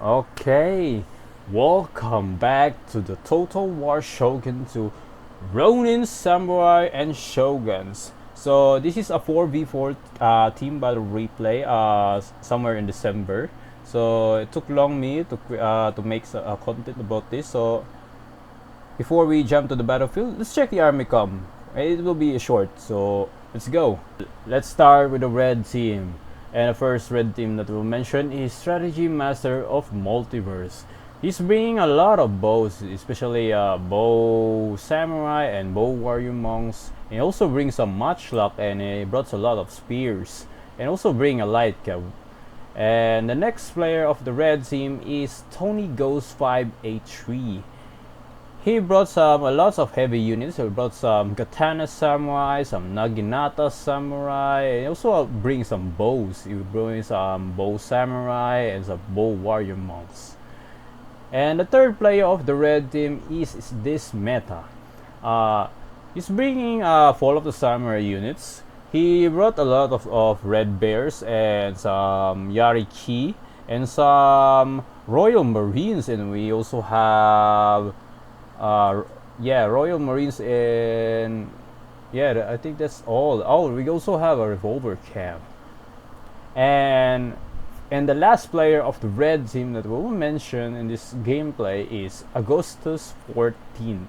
Okay, welcome back to the Total War Shogun 2 Ronin, Samurai, and Shoguns. So this is a 4v4 team battle replay somewhere in December. So it took long me to make content about this. So before we jump to the battlefield, let's check the army com. It will be short, so let's go. Let's start with the red team. And the first red team that we'll mention is Strategy Master of Multiverse. He's bringing a lot of bows, especially bow samurai and bow warrior monks. He also brings some matchlock and he brought a lot of spears. And also bring a light cab. And the next player of the red team is Tony Ghost 583. He brought a lots of heavy units. He brought some katana samurai, some naginata samurai, and he also brings some bows. He brings some bow samurai and some bow warrior monks. And the third player of the red team is this meta. He's bringing Fall of the Samurai units. He brought a lot of red bears and some yariki and some royal marines, and we also have Royal Marines, and I think that's all. Oh, we also have a revolver cab. And the last player of the red team that we will mention in this gameplay is Augustus 14th.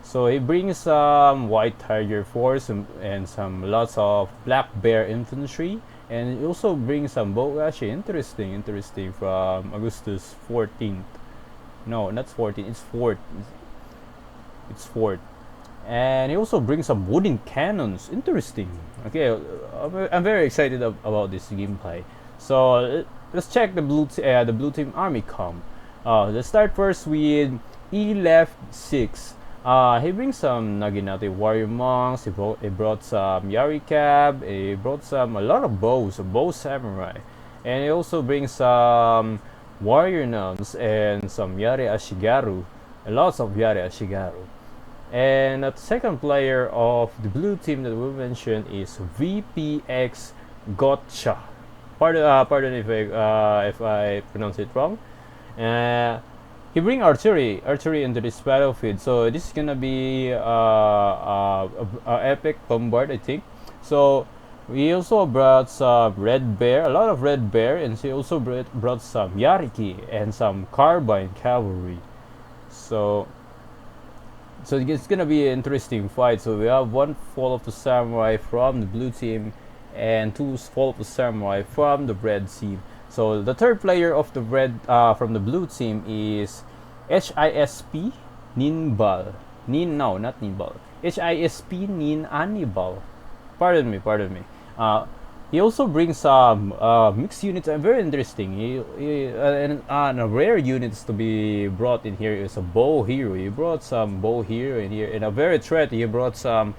So he brings some White Tiger Force and some lots of Black Bear infantry, and he also brings some bow. Actually, interesting from Augustus 14th. No, not 14. It's 4th. It's 4th. And he also brings some wooden cannons. Interesting. Okay, I'm very excited about this gameplay. So let's check the blue team army comp. Let's start first with E left 6. He brings some Naginata warrior monks. He brought some Yarikab. He brought a lot of bows, bow samurai, and he also brings some warrior nuns and some Yari Ashigaru. Lots of Yari Ashigaru. And the second player of the blue team that we mentioned is VPX Gotcha. Pardon if I pronounce it wrong. He bring archery into this battlefield, so this is gonna be a epic bombard, I think. So we also brought some red bear, a lot of red bear, and he also brought some yariki and some carbine cavalry. So it's gonna be an interesting fight. So we have one Fall of the Samurai from the blue team and two Fall of the Samurai from the red team. So the third player of the red from the blue team is HISP Ninbal. No, not Ninbal. HISP Nin Anibal. Pardon me. He also brings some mixed units and very interesting. And rare units to be brought in here is a bow hero. He brought some bow hero in here. In a very threat, he brought some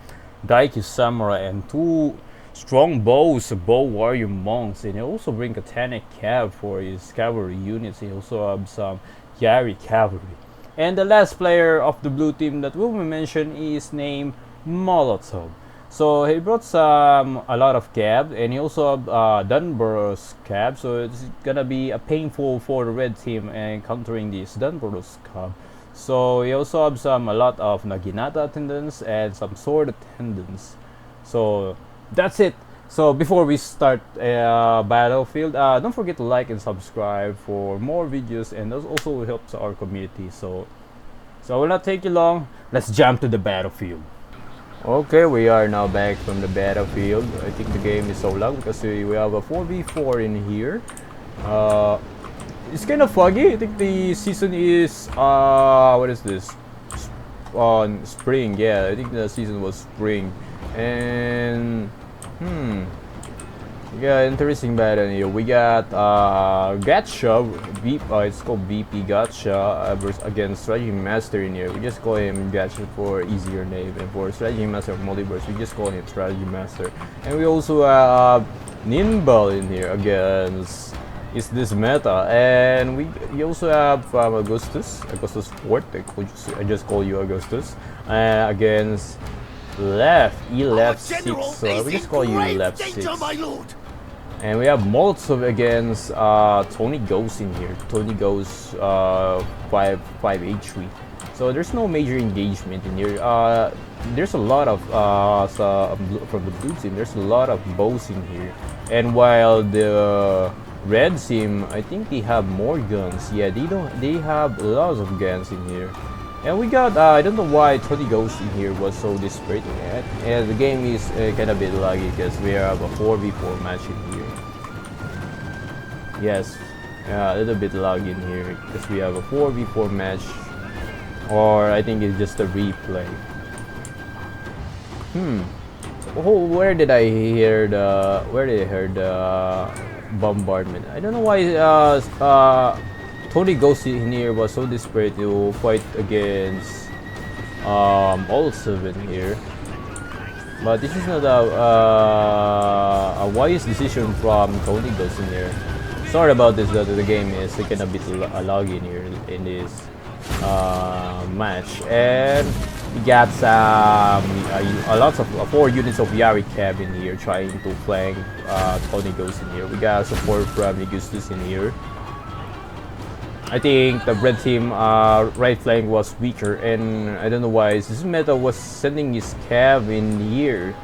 Daikyu samurai and two strong bows, bow warrior monks. And he also bring katana cab for his cavalry units. He also have some Yari cavalry. And the last player of the blue team that we will mention is named Molotov. So he brought a lot of cab, and he also have Dunbarrow's cab. So it's gonna be a painful for the red team encountering this Dunbarrow's cab. So he also have a lot of Naginata attendants and some sword attendants. So that's it. So before we start battlefield, don't forget to like and subscribe for more videos, and that also helps our community. So I will not take you long. Let's jump to the battlefield. Okay, we are now back from the battlefield. I think the game is so long because we have a 4v4 in here. It's kind of foggy. I think the season is what is this? On spring. Yeah, I think the season was spring. And yeah, interesting battle here. We got Gacha, it's called VP Gacha against Strategy Master in here. We just call him Gacha for easier name, and for Strategy Master of Multiverse, we just call him Strategy Master. And we also have Ninbal in here against this meta, and we also have Augustus 4th. I just call you Augustus against E left 6. So we just call you left 6. And we have Molotov against Tony Ghost in here. Tony Ghost 5 HP. So there's no major engagement in here. There's a lot of from the blue team. There's a lot of bows in here. And while the red team, I think they have more guns. Yeah, they don't. They have lots of guns in here. And we got, I don't know why Tony Ghost in here was so desperate. And the game is kind of a bit laggy because we have a 4v4 match in here. Yes, a little bit laggy in here because we have a 4v4 match. Or I think it's just a replay. Oh, where did I hear the bombardment? I don't know why Tony Ghost in here was so desperate to fight against all 7 here. But this is not a wise decision from Tony Ghost in here. Sorry about this, the game is kind of a bit laggy in here in this match. And we got a lot of 4 units of Yari Cab in here trying to flank Tony Ghost in here. We got support from Augustus in here. I think the red team right flank was weaker, and I don't know why this meta was sending his cab in here.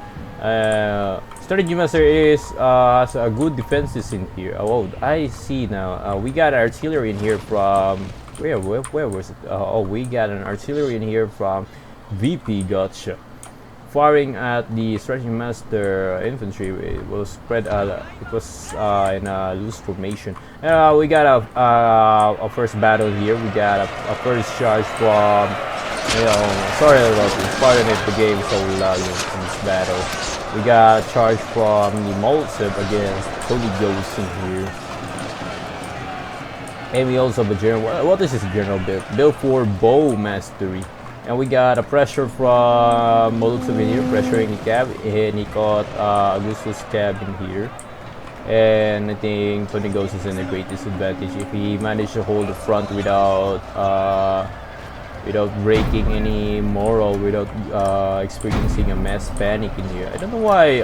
Strategy Master has a good defenses in here. Oh, I see now. We got artillery in here from where was it? Oh, we got an artillery in here from VP. Gotcha. Firing at the Strategy Master infantry. It was spread. It was in a loose formation. We got a first battle here. We got a first charge from. Sorry about this. Pardon if the game is so loud in this battle. We got charge from the Molotov against Tony Ghost in here. And we also have a general. What is this general build? Build for bow mastery. And we got a pressure from Molotov in here, pressuring the cab, and he caught Augustus' cab in here. And I think Tony Ghost is in a great disadvantage if he managed to hold the front without breaking any morale, without experiencing a mass panic in here. I don't know why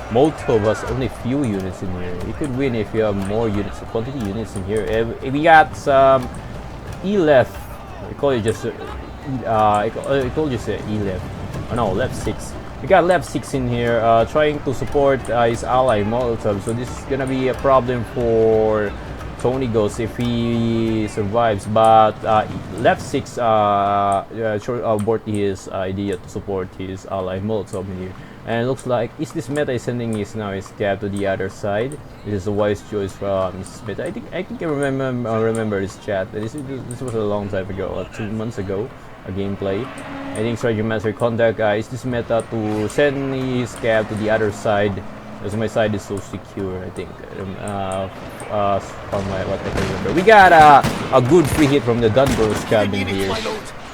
Molotov has only few units in here. You could win if you have more units, quantity units in here. We got some E left. I call it just. I told you say E left. Oh no, left 6. We got left 6 in here trying to support his ally Molotov. So this is gonna be a problem for Tony Ghost if he survives. But left 6 abort his idea to support his ally Molotov in here. And it looks like this meta is sending his cab to the other side. This is a wise choice from this meta. I think I remember this chat. This was a long time ago, 2 months ago, a gameplay. I think Strategy Master contact this meta to send his cab to the other side, because my side is so secure. I think from what I can remember, we got a good free hit from the Dunbar's cab in here,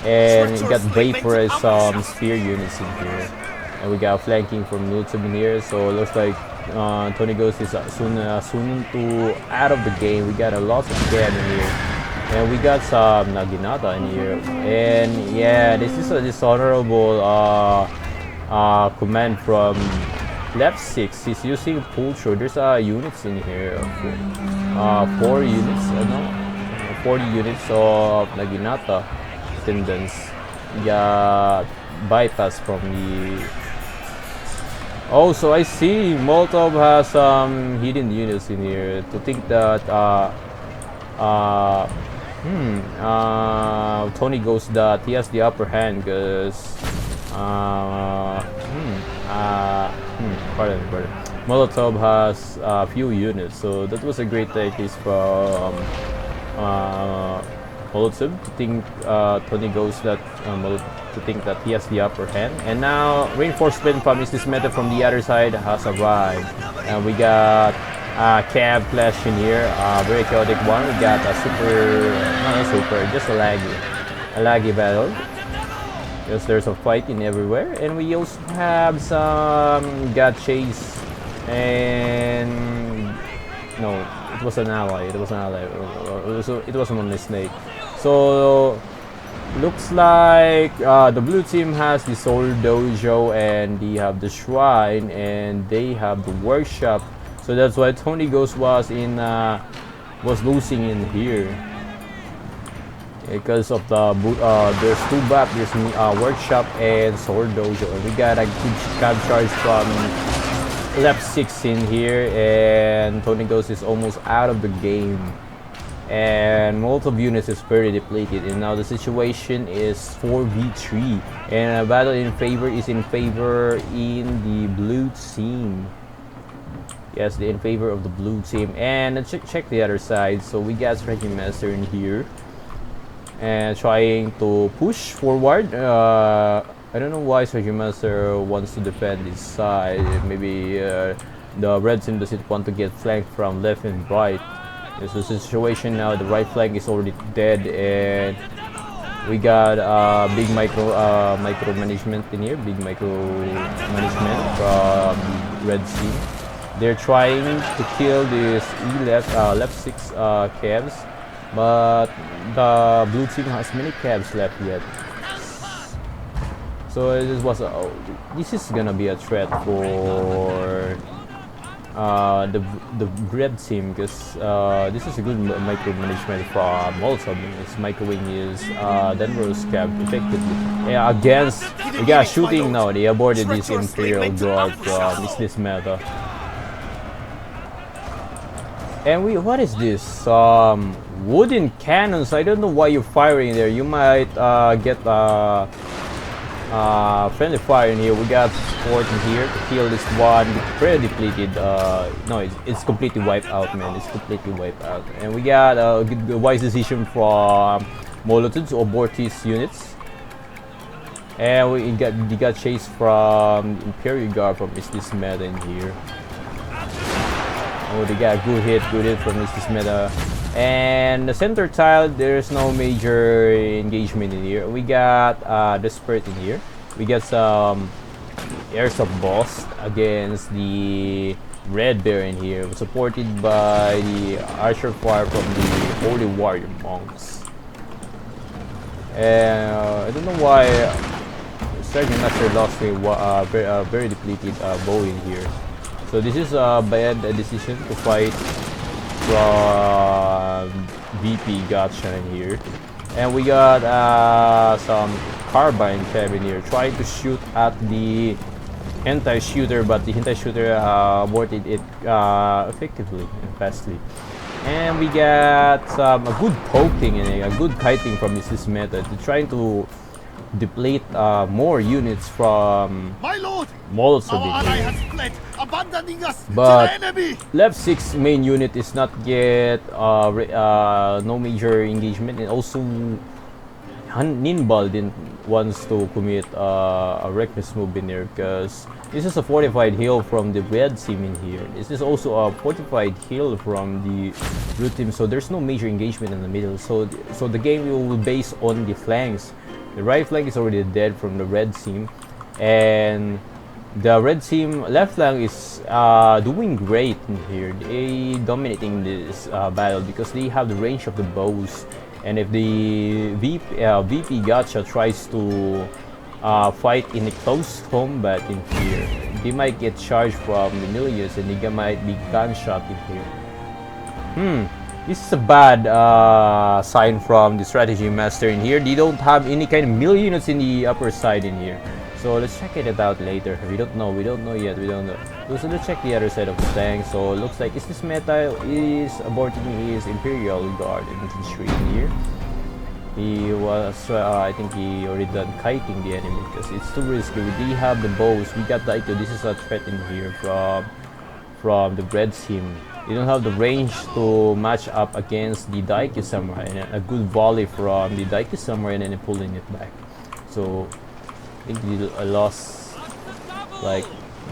and we got vaporized spear units in here. And we got flanking from Multiverse in here, so it looks like Tony Ghost is soon to out of the game. We got a lot of cab in here, and we got some Naginata in here. And yeah, this is a dishonorable command from left 6. He's using pull through. There's units in here, 4 units, 40 units of Naginata attendants. Yeah, bypass from the. Oh, so I see Molotov has some hidden units in here. To think that Tony Ghost that he has the upper hand, because pardon. Molotov has a few units, so that was a great tactic from Molotov to think Tony Ghost that to think that he has the upper hand. And now reinforcement from this meta from the other side has arrived, and we got cab clash in here, very chaotic one. We got a just a laggy battle, because there's a fighting everywhere. And we also have some got chase, and no, it was an ally. It was a mistake. So looks like the blue team has the Soul Dojo, and they have the shrine, and they have the workshop. So that's why Tony Ghost was losing in here because of the there's two back, there's workshop and sword dojo, and we got a good cab charge from left 6 in here, and Tony Ghost is almost out of the game, and multiple units is very depleted, and now the situation is 4v3, and a battle in favor in the blue team. Yes, in favor of the blue team. And let's check the other side. So we got Strategy Master in here and trying to push forward. I don't know why Strategy Master wants to defend this side. Maybe the red team doesn't want to get flanked from left and right. This is the situation now. The right flank is already dead, and we got big micro management in here. Big micro management from red team. They're trying to kill this left 6 cabs, but the blue team has many cabs left yet. So this is gonna be a threat for the red team, because this is a good micromanagement from also. It's microwing his Denver's cab effectively. Yeah, against we got shooting now. They aborted this Imperial Guard from this meta. And what is this? Wooden cannons. I don't know why you're firing there. You might get friendly fire in here. We got support in here to kill this one. Pretty depleted. No, it's completely wiped out, man. It's completely wiped out. And we got a good, wise decision from Molotov to abort his units. And we got chased from Imperial Guard from this meta in here. Oh, they got good hit from this meta. And the center tile, there's no major engagement in here. We got Desperate in here. We got some airsoft boss against the Red Bear in here, supported by the Archer Fire from the Holy Warrior Monks. And I don't know why Sergeant Master lost a very depleted bow in here. So this is a bad decision to fight from VP Gotcha in here. And we got some carbine cab in here trying to shoot at the hentai shooter, but the hentai shooter aborted it effectively and fastly. And we got a good poking and a good kiting from this method, trying to deplete more units from Molotov in here. But left 6 main unit is not yet no major engagement, and also Ninbal didn't wants to commit a reckless move in there, because this is a fortified hill from the red team in here. This is also a fortified hill from the blue team, so there's no major engagement in the middle. So the game will be based on the flanks. The right flank is already dead from the red team, and the red team left flank is doing great in here. They dominating this battle because they have the range of the bows. And if the VP Gotcha tries to fight in a close combat in here, they might get charged from the millions, and they might be gunshot in here. This is a bad sign from the strategy master in here. They don't have any kind of melee units in the upper side in here. So let's check it out later. We don't know yet. So let's check the other side of the tank. So it looks like this meta is aborting his Imperial Guard infantry in here. He was, I think he already done kiting the enemy because it's too risky. We have the bows. We got the Daito. This is a threat in here from the red team. They don't have the range to match up against the Daiki Samurai, and a good volley from the Daiki Samurai and then pulling it back. So I think I lost like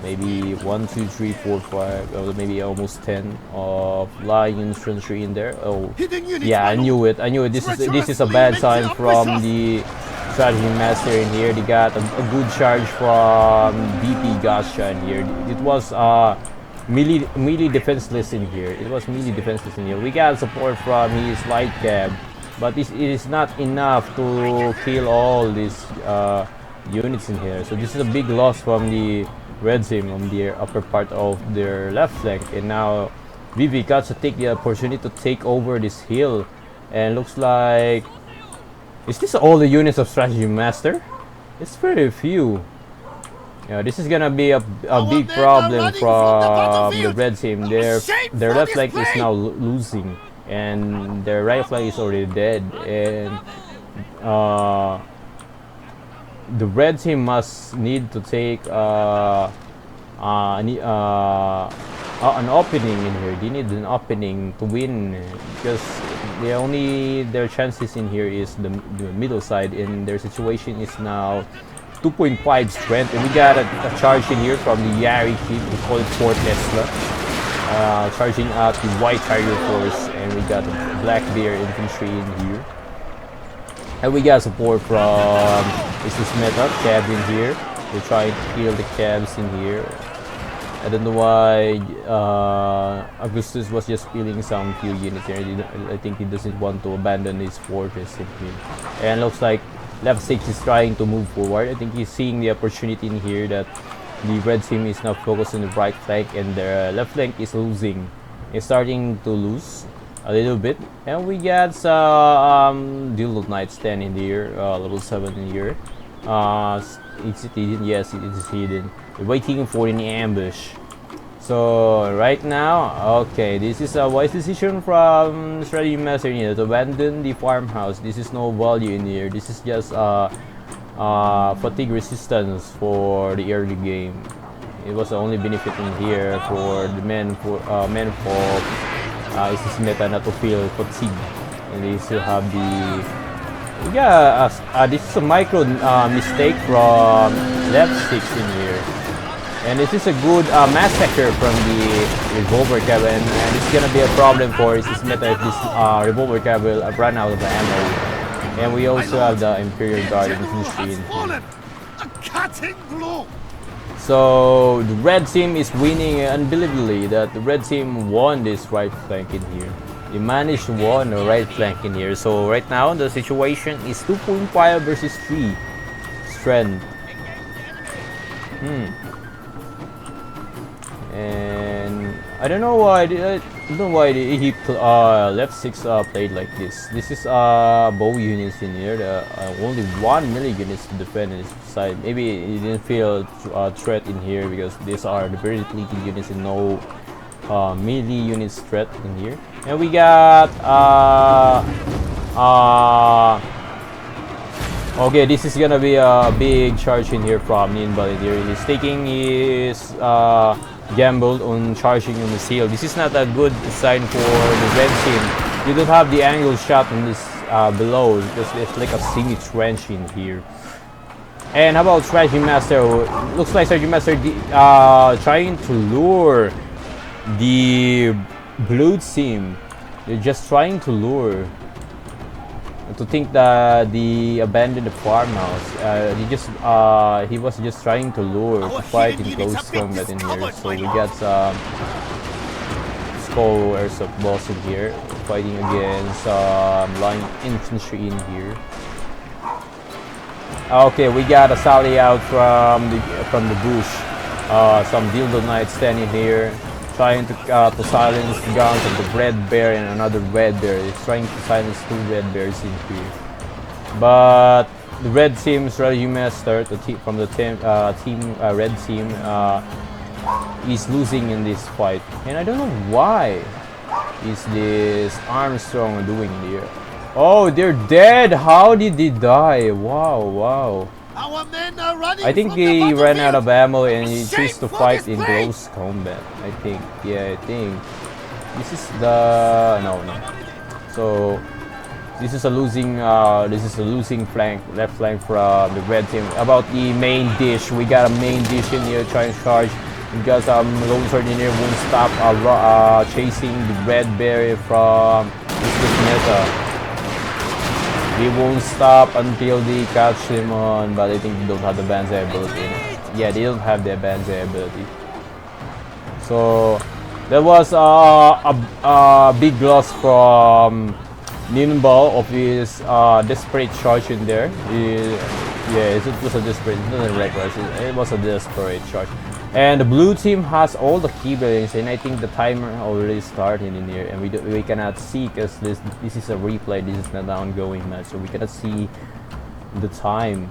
maybe 1, 2, 3, 4, 5, or maybe almost 10 of Lion infantry in there. Oh, yeah, I knew it. This is a bad sign from the strategy master in here. They got a good charge from VP Gotcha in here. It was melee defenseless in here. We got support from his light cab, but it is not enough to kill all these units in here. So this is a big loss from the red team on the upper part of their left flank, and now Vivi got to take the opportunity to take over this hill, and looks like, is this all the units of Strategy Master? It's very few. Yeah, this is gonna be a big problem from the red team. Their left flank is now losing, and their right flank is already dead, and the red team must need to take an opening in here. They need an opening to win, because their chances in here is the middle side, and their situation is now 2.5 strength, and we got a charge in here from the Yari team. We call it Fort Tesla, charging out the White Tiger Force, and we got the Black Bear infantry in here, and we got support from this meta cab in here. They're trying to kill the cabs in here. I don't know why Augustus was just killing some few units here. I think he doesn't want to abandon his fortress in here. And looks like left 6 is trying to move forward. I think he's seeing the opportunity in here that the red team is now focused on the right flank, and their left flank is losing. It's starting to lose a little bit. And we got some Dildo Knights 10 in here, level 7 in here. It's hidden, yes, it is hidden. We're waiting for an ambush. So right now, okay, this is a wise decision from Strategy Master here to abandon the farmhouse. This is no value in here. This is just fatigue resistance for the early game. It was the only benefit in here for the men for is this meta not to feel fatigue, and they still have the. Yeah, this is a micro mistake from left 6 in here, and this is a good massacre from the revolver cab, and it's gonna be a problem for this meta if this revolver cab will run out of ammo. And we also have the Imperial Guard infantry in here. So the red team is winning unbelievably. That the red team won this right flank in here. They managed to win the right flank in here. So right now the situation is 2.5 versus 3 strength. And I don't know why he left 6 played like this. This is bow units in here. Only 1 melee units to defend his side. Maybe he didn't feel threat in here because these are the very depleted units and no melee units threat in here. And we got okay, this is gonna be a big charge in here from Ninbal in here. He's taking his gamble on charging on the seal. This is not a good sign for the red team. You don't have the angle shot on this below because it's like a semi-trench in here. And how about Strategy Master? Looks like Strategy Master trying to lure the blue team. They're just trying to lure to think that they abandoned the farmhouse. He was just trying to lure to fight in close combat in here. So we got some scholars of boss in here fighting against line infantry in here. Okay, we got a sally out from the bush. Some Dildo Knights standing here, trying to silence the guns of the red bear and another red bear. It's trying to silence 2 red bears in here. But the red team Strategy Master from the red team is losing in this fight. And I don't know why is this Armstrong doing here. Oh, they're dead! How did they die? Wow. Our men are running. I think they ran out of ammo and he chose to fight in close combat. I think. Yeah, I think. This is the no. So this is a losing flank, left flank from the red team. About the main dish, we got a main dish in here trying to charge. We got some Lone Sword in here, won't stop chasing the red bear from this meta. They won't stop until they catch him on, but I think they don't have the Banzai ability. Yeah, they don't have the Banzai ability. So that was a big loss from Ninbal of his desperate charge in there. Yeah, it was a desperate, not a reckless, it was a desperate charge. And the blue team has all the key buildings, and I think the timer already started in here, and we cannot see because this is a replay. This is not an ongoing match, so we cannot see the time.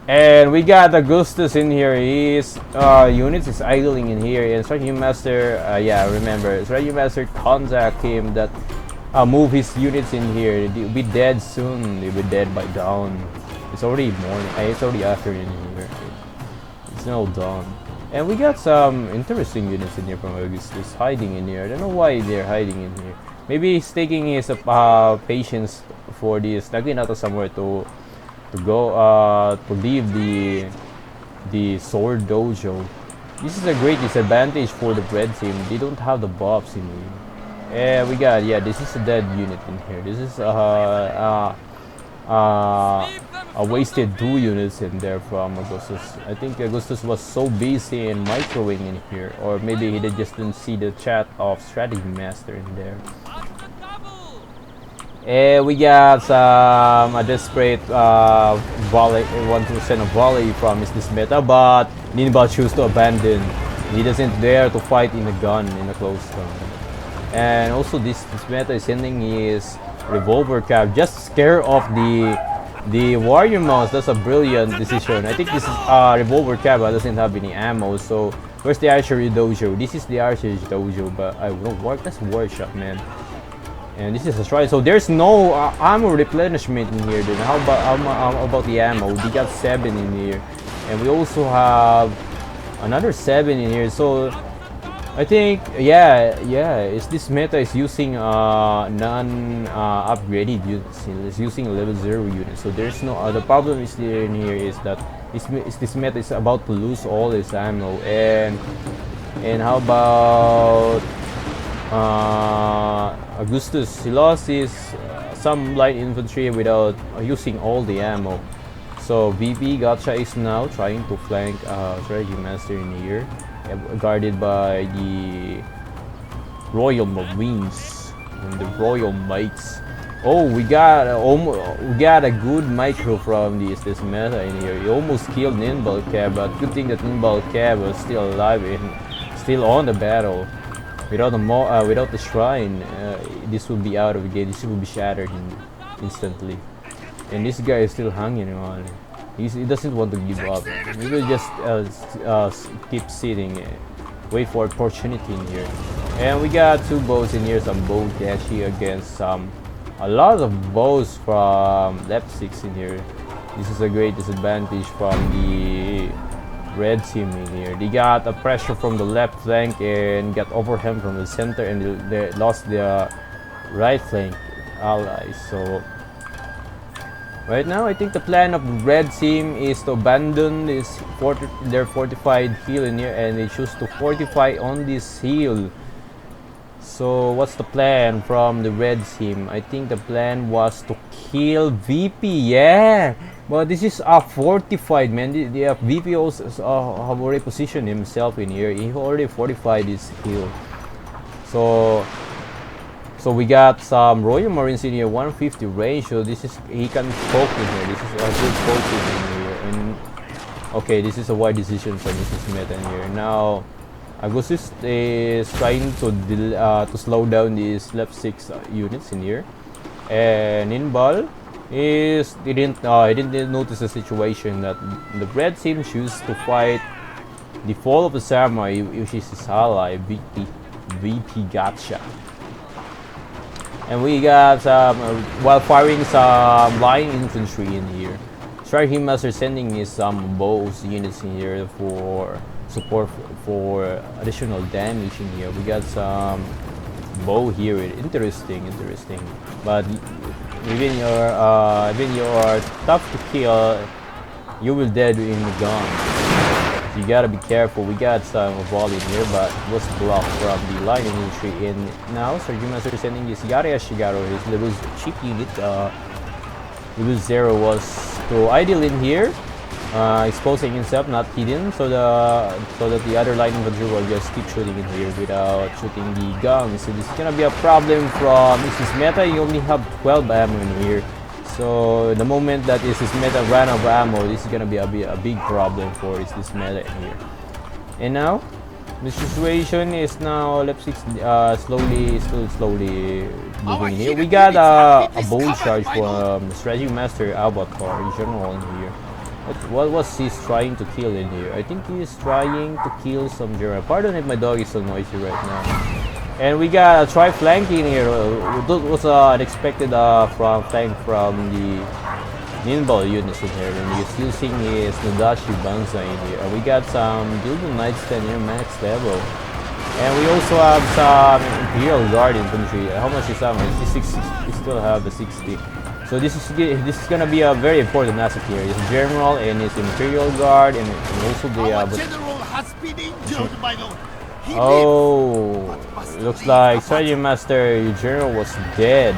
And we got Augustus in here. His units is idling in here, and Strategy Master, yeah, remember, Strategy Master contact him that move his units in here. They'll be dead soon. They'll be dead by dawn. It's already morning. It's already afternoon here. It's now dawn. And we got some interesting units in here from Augustus hiding in here. I don't know why they're hiding in here. Maybe he's taking his patience for this. Lagyan natin somewhere to go to leave the sword dojo. This is a great disadvantage for the red team. They don't have the buffs in here. And we got, yeah, this is a dead unit in here. This is a wasted 2 units in there from Augustus. I think Augustus was so busy in microwing in here, or maybe he just didn't see the chat of Strategy Master in there. And we got a desperate volley, 1% of volley from this meta, but Ninbal chooses to abandon. He doesn't dare to fight in a gun, in a close gun. And also this meta is sending his revolver cap, just scare off the warrior mouse. That's a brilliant decision. I think this is revolver cap doesn't have any ammo, so where's the archery dojo? This is the archery dojo, but I don't work. That's workshop, man. And this is a try. So there's no ammo replenishment in here. Then how about the ammo? We got 7 in here, and we also have another 7 in here. So I think, yeah, is this meta is using non-upgraded units. It's using level 0 units. So there's no. The problem is there in here is that this meta is about to lose all its ammo. And how about Augustus? He lost his some light infantry without using all the ammo. So VP Gotcha is now trying to flank Strategy Master in here, guarded by the Royal Marines and the Royal Knights. Oh, we got a good micro from this meta in here. He almost killed Ninbal Cab, but good thing that Ninbal Cab was still alive and still on the battle. Without the shrine, this will be out of the game. This will be shattered instantly. And this guy is still hanging on. He doesn't want to give up. He will just keep sitting, wait for opportunity in here. And we got 2 bows in here, some bow dashi against a lot of bows from left 6 in here. This is a great disadvantage from the red team in here. They got a pressure from the left flank and got overwhelmed from the center, and they lost their right flank allies. So right now, I think the plan of the red team is to abandon their fortified hill in here, and they choose to fortify on this hill. So what's the plan from the red team? I think the plan was to kill VP. Yeah, but this is a fortified, man. The VP also have already positioned himself in here. He already fortified this hill. So we got some Royal Marines in here, 150 range. So this is, he can poke in here. This is a good poking in here. And okay, this is a wide decision from this meta in here. Now Augustus is trying to slow down these left 6 units in here, and Ninbal he didn't notice the situation that the red team choose to fight the fall of the samurai, which is his ally VP Gotcha. And we got while firing some line infantry in here. Strategy Master sending his some bows units in here for support for additional damage in here. We got some bow here. Interesting. But even you're tough to kill, you will dead in the gun. So you gotta be careful. We got some volley in here, but it was blocked from the line infantry. And now Strategy Master sending this Yari Ashigaru, his level cheap unit. Level 0 was to idle in here, exposing himself, not hidden, so that the other line infantry will just keep shooting in here without shooting the guns. So this is gonna be a problem from this meta. You only have 12 ammo in here, so the moment that this meta ran out of ammo, this is gonna be a big problem for this meta in here. And now, the situation is now left 6 slowly moving here. We got a bold charge from the strategy master Avatar in general in here. What was he trying to kill in here? I think he's trying to kill some general. Pardon if my dog is so noisy right now. And we got a try flanking here. That was unexpected flank from the nimble units in here. And he's using his Nadashi Banzai in here. And we got some Dildo Knights 10 here max level. And we also have some Imperial Guard infantry. How much is that? It's 60. We still have the 60. So this is gonna be a very important asset here. His general and his Imperial Guard and also the general has been injured, my lord. Looks like Strategy Master General was dead.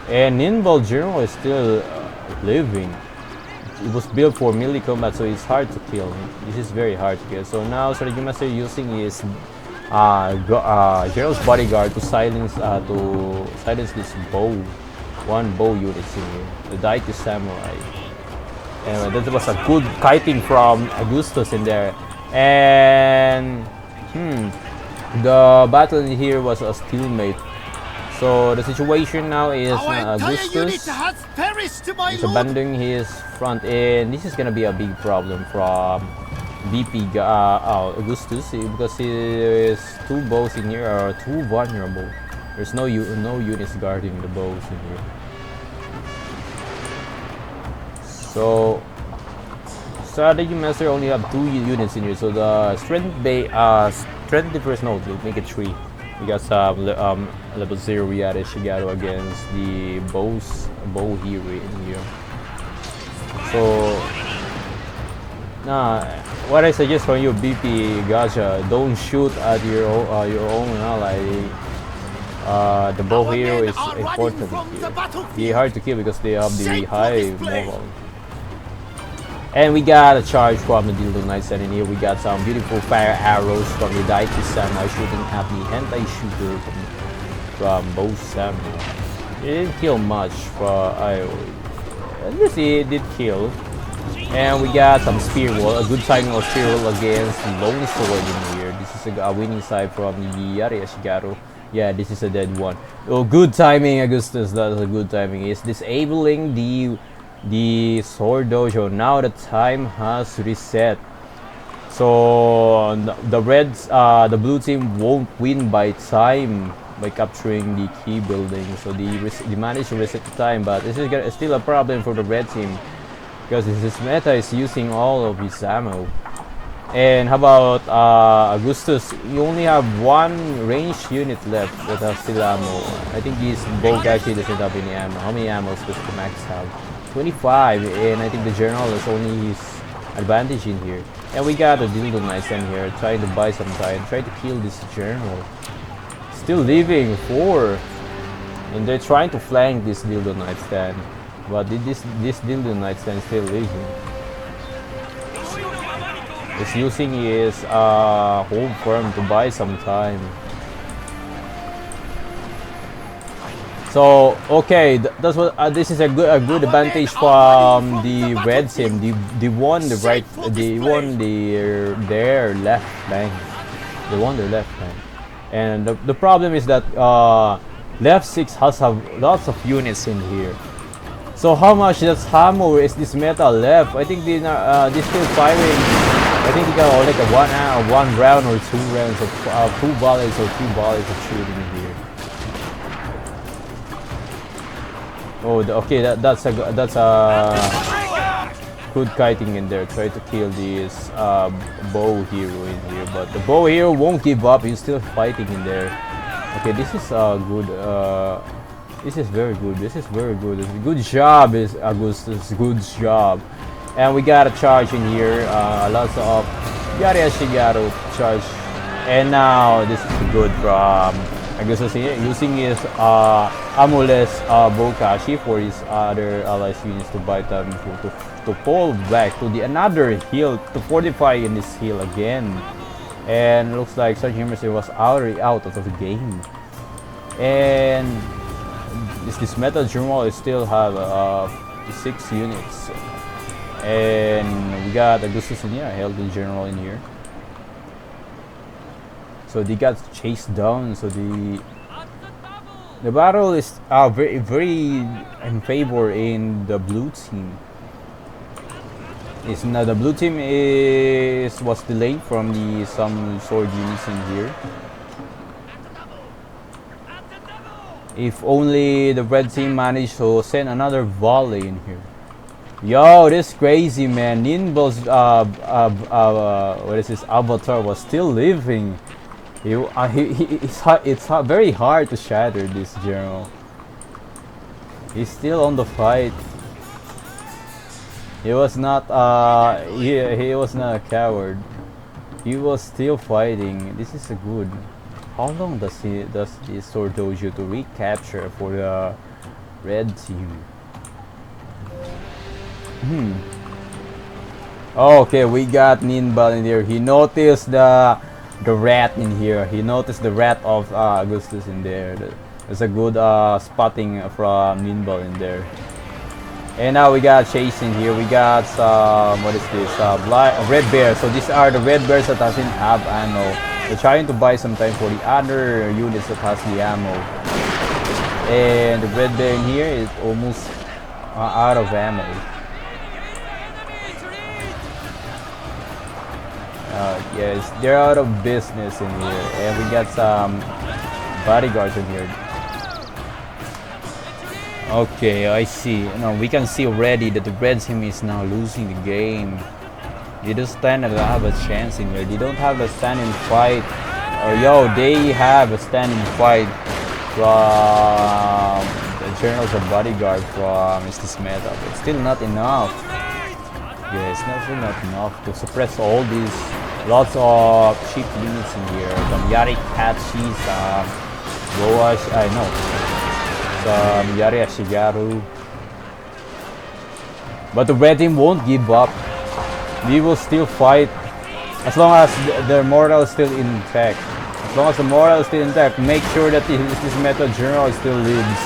And Nimble General is still living. It was built for melee combat, so it's hard to kill. This is very hard to kill. So now Strategy Master using his General's bodyguard to silence this bow. One bow unit in here. The Daiki Samurai. Anyway, that was a good kiting from Augustus in there. And the battle in here was a stalemate. So the situation now is Augustus is abandoning his front, and this is gonna be a big problem from BP Augustus because his 2 bows in here are too vulnerable. There's no units guarding the bows in here. So Strategy Master only have 2 units in here. So the strength difference node will make it 3. We got some level 0 Yare Shigaru against the bow hero in here. So what I suggest from you, BP Gacha, don't shoot at your own ally. The bow hero is important here. They're hard to kill because they have the high moral. And we got a charge from the Dildo Knights, and in here we got some beautiful fire arrows from the Daiki Samurai shooting at the hentai shooter from both Samurai. It didn't kill much, but at least it did kill. And we got some spear wall, a good timing of spear wall against the lone sword in here. This is a winning side from the Yare Ashigaru. Yeah, this is a dead one. Oh, good timing, Augustus. That was a good timing. It's disabling the sword dojo. Now the time has reset. So the reds, the blue team won't win by time by capturing the key building. So they managed to reset the time, but this is still a problem for the red team because this meta is using all of his ammo. And how about Augustus? You only have 1 ranged unit left that has still ammo. I think his bow actually doesn't have any ammo. How many ammos does the max have? 25, and I think the general is only his advantage in here. And we got a Dildo Knights in here trying to buy some time, try to kill this general. Still living 4, and they're trying to flank this Dildo Knights stand, but this Dildo Knights stand is still living. He's using his hold firm to buy some time. So okay, that's what this is a good advantage from the red team. They won the right, they won their left flank. They won their left flank, and the problem is that left 6 has lots of units in here. So how much does ammo is this meta left? I think they're still firing. I think they got like a one round or 2 rounds of 2 volleys or 3 volleys of shooting here. Oh, okay, that's a good kiting in there. Try to kill this bow hero in here, but the bow hero won't give up. He's still fighting in there. Okay, this is good. This is very good. This is very good. Good job, is Augustus. Good job. And we got a charge in here. Lots of Yare Ashigaru charge. And now this is good from Augustus using his Amulet's Bokashi for his other allies units to buy time to pull back to the another hill to fortify in this hill again. And looks like Sergeant Mercy was already out of the game. And this Metal General still have 6 units. And we got Augustus in here, held the general in here. So they got chased down. So the battle is very in favor in the blue team. It's now the blue team was delayed from some sword units in here. If only the red team managed to send another volley in here. Yo, this crazy man. Ninbal's what is this avatar was still living. It's very hard to shatter this general. He's still on the fight. He was not he was not a coward. He was still fighting. This is a good. How long does this sword dojo to recapture for the red team? Okay, we got Ninbal in here. He noticed the rat in here. He noticed the rat of Augustus in there. There's a good spotting from Ninbal in there. And now we got Chase in here. We got some, what is this? Red bear. So these are the red bears that doesn't have ammo. They're trying to buy some time for the other units that has the ammo. And the red bear in here is almost out of ammo. Yes, they're out of business in here. And we got some bodyguards in here. Okay, I see. No, we can see already that the red team is now losing the game. They don't stand and have a chance in here. They don't have a standing fight. Or they have a standing fight from the generals of bodyguard from this meta. But it's still not enough. Yeah, it's still not enough to suppress all these lots of cheap units in here. Some Yari Kachi, some Boash, some Yari Ashigaru. But the red team won't give up. We will still fight as long as their morale is still intact. As long as the morale is still intact, make sure that this meta general still lives.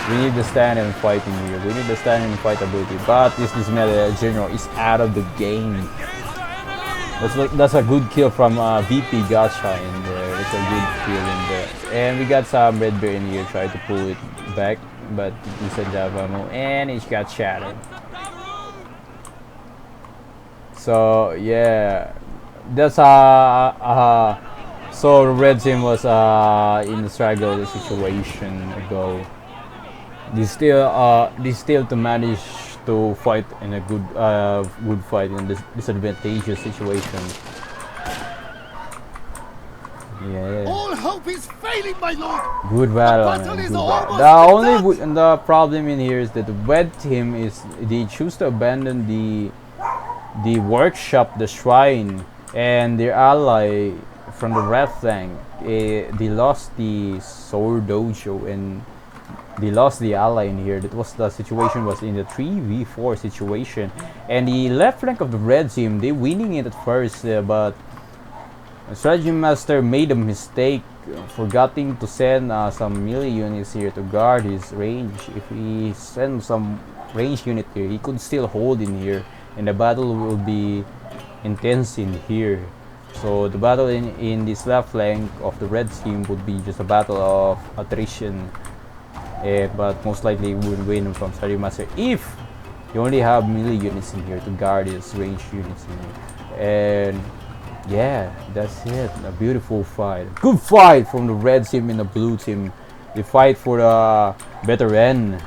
We need to stand and fight in here. We need to stand and fight ability. But this meta general is out of the game. That's a good kill from VP Gacha in there. That's a good kill in there. And we got some red bear in here. Try to pull it back, but he said ammo and it got shattered. So yeah, that's so the red team was in the struggle situation ago. They still to manage to fight in a good fight in this disadvantageous situation. Yeah. All hope is failing, my lord. Good battle, man. Good battle. The problem in here is that the red team they choose to abandon the workshop, the shrine, and their ally from the red flank. They lost the sword dojo and they lost the ally in here. That was the situation was in the 3v4 situation, and the left flank of the red team they winning it at first, but Strategy Master made a mistake, forgetting to send some melee units here to guard his range. If he sends some range unit here, he could still hold in here, and the battle will be intense in here. So the battle in this left flank of the red team would be just a battle of attrition, but most likely would win from Strategy Master if you only have melee units in here to guard his range units in here. And yeah, that's it. A beautiful fight. Good fight from the red team and the blue team. They fight for the better end.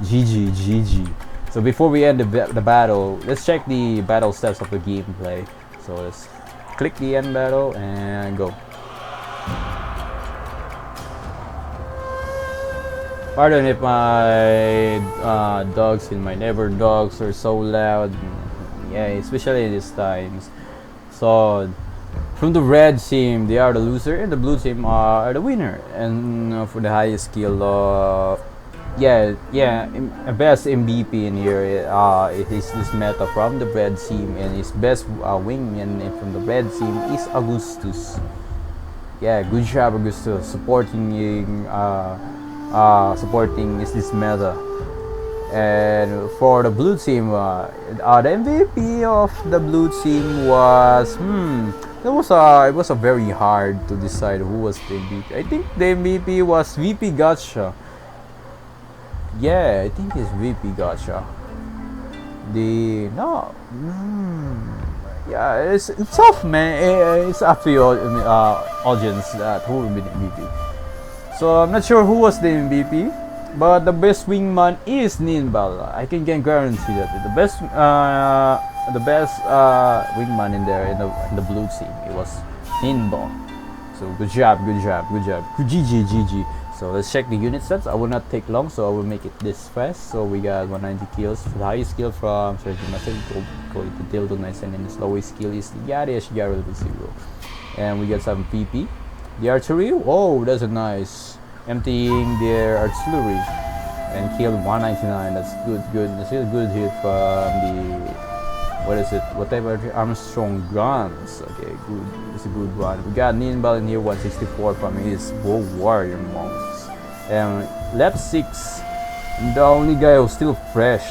GG. So before we end the battle, let's check the battle steps of the gameplay. So let's click the end battle and go. Pardon if my dogs and my neighbor dogs are so loud. Yeah, especially these times. So from the red team, they are the loser, and the blue team are the winner. And for the highest skill, best MVP in here it is this meta from the red team, and his best wingman from the red team is Augustus. Yeah, good job Augustus supporting this meta. And for the blue team, the MVP of the blue team was it was a very hard to decide who was the MVP. I think the MVP was VP Gotcha. Yeah, I think it's VP Gotcha. The no, yeah, it's tough, man. It's up to your audience that who will be the MVP. So I'm not sure who was the MVP, but the best wingman is Ninbal. I can guarantee that the best wingman in there in the blue team, it was Ninbal. So good job. GG. So let's check the unit stats. I will not take long, so I will make it this fast. So we got 190 kills. The highest skill from Sergeant Master, go to Dildo 97, and the lowest skill is the Yari Ashigara level 0. And we got some PP. The archery, oh, that's a nice. Emptying their artillery and killed 199. That's good. That's a good hit from the, what is it? Whatever Armstrong guns. Okay, good. It's a good one. We got Ninbal in here, 164 from his Bow Warrior monks. And left 6, the only guy who's still fresh,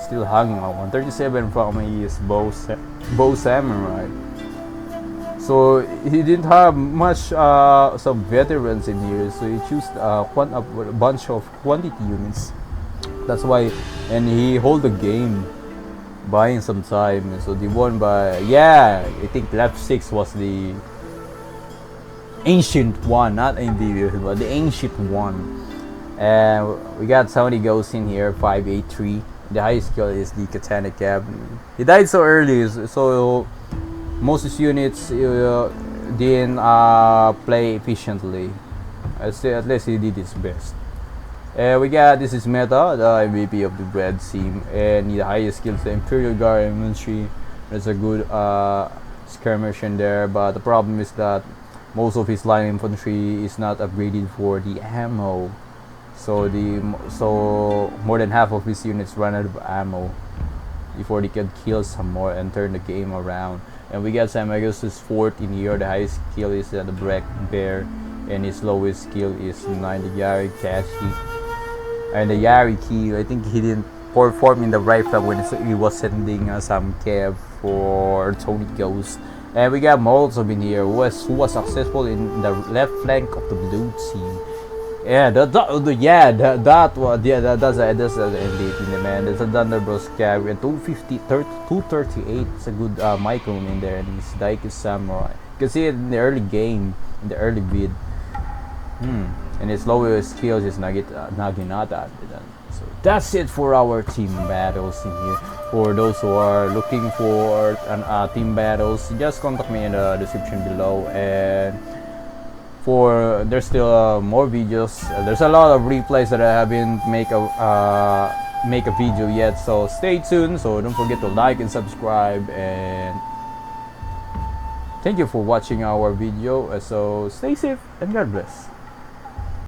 still hanging on 137 from his Bow Samurai. So he didn't have much some veterans in here, so he chose a bunch of quantity units. That's why, and he hold the game, buying some time. So they won by, yeah, I think left 6 was the ancient one, not MVP, but the ancient one. And we got so many ghosts in here, 583. The highest skill is the Katana Cab. He died so early, so most of his units didn't play efficiently. At least he did his best. We got, this is Meta, the MVP of the red team, and the highest skills, the Imperial Guard Infantry. There's a good skirmish in there, but the problem is that most of his line infantry is not upgraded for the ammo. So more than half of his units run out of ammo before they can kill some more and turn the game around. And we got Sam Augustus 4th in here. The highest skill is the Black Bear, and his lowest skill is 9, the Yari Kashi. And the Yari Key, I think he didn't perform in the right flank when he was sending some cav for Tony Ghost. And we got Molotov in here, who was successful in the left flank of the blue team. Yeah, that's the MVP, man. There's a Thunderbolts carry and 238. It's a good micro in there, and his Daiki Samurai. You can see it in the early game, in the early bid. And his lowest skills is Naginata. So that's it for our team battles in here. For those who are looking for team battles, just contact me in the description below. And there's still more videos. There's a lot of replays that I haven't make a video yet, so stay tuned. So don't forget to like and subscribe, and thank you for watching our video. So stay safe and God bless.